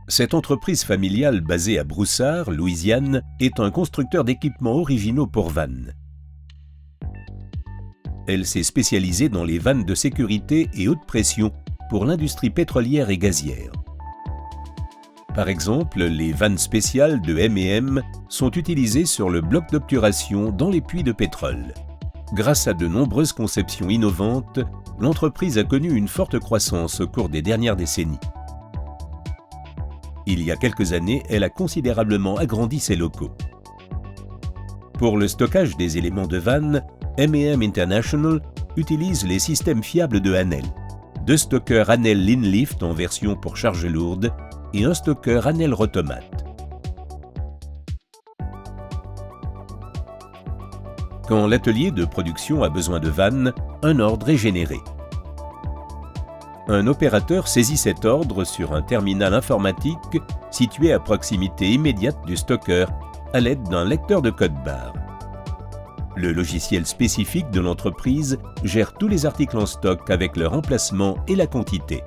Cette entreprise familiale basée à Broussard, Louisiane, est un constructeur d'équipements originaux pour vannes. Elle s'est spécialisée dans les vannes de sécurité et haute pression pour l'industrie pétrolière et gazière. Par exemple, les vannes spéciales de M&M sont utilisées sur le bloc d'obturation dans les puits de pétrole. Grâce à de nombreuses conceptions innovantes, l'entreprise a connu une forte croissance au cours des dernières décennies. Il y a quelques années, elle a considérablement agrandi ses locaux. Pour le stockage des éléments de vannes, M&M International utilise les systèmes fiables de Hanel. 2 stockeurs Hanel Linlift en version pour charges lourdes et un stocker Hanel Rotomat. Quand l'atelier de production a besoin de vannes, un ordre est généré. Un opérateur saisit cet ordre sur un terminal informatique situé à proximité immédiate du stocker à l'aide d'un lecteur de code-barre. Le logiciel spécifique de l'entreprise gère tous les articles en stock avec leur emplacement et la quantité.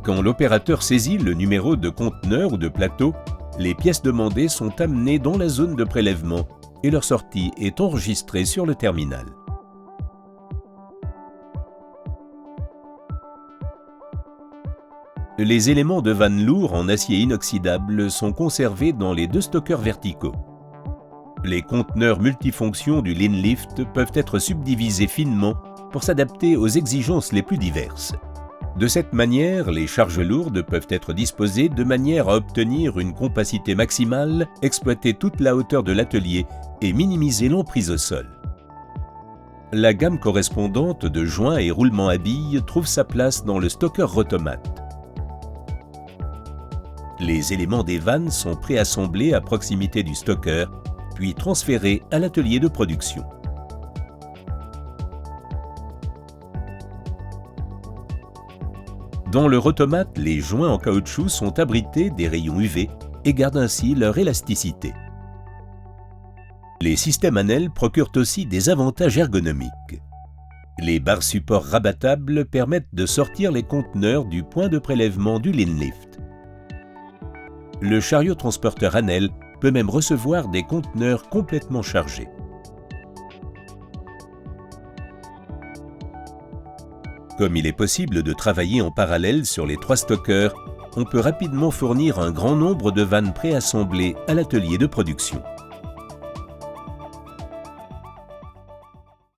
Quand l'opérateur saisit le numéro de conteneur ou de plateau, les pièces demandées sont amenées dans la zone de prélèvement et leur sortie est enregistrée sur le terminal. Les éléments de vannes lourds en acier inoxydable sont conservés dans les 2 stockeurs verticaux. Les conteneurs multifonctions du Linlift peuvent être subdivisés finement pour s'adapter aux exigences les plus diverses. De cette manière, les charges lourdes peuvent être disposées de manière à obtenir une compacité maximale, exploiter toute la hauteur de l'atelier et minimiser l'emprise au sol. La gamme correspondante de joints et roulements à billes trouve sa place dans le stocker Rotomat. Les éléments des vannes sont préassemblés à proximité du stocker, puis transférés à l'atelier de production. Dans le Rotomat, les joints en caoutchouc sont abrités des rayons UV et gardent ainsi leur élasticité. Les systèmes Hanel procurent aussi des avantages ergonomiques. Les barres supports rabattables permettent de sortir les conteneurs du point de prélèvement du Linlift. Le chariot transporteur Hanel peut même recevoir des conteneurs complètement chargés. Comme il est possible de travailler en parallèle sur les 3 stockers, on peut rapidement fournir un grand nombre de vannes préassemblées à l'atelier de production.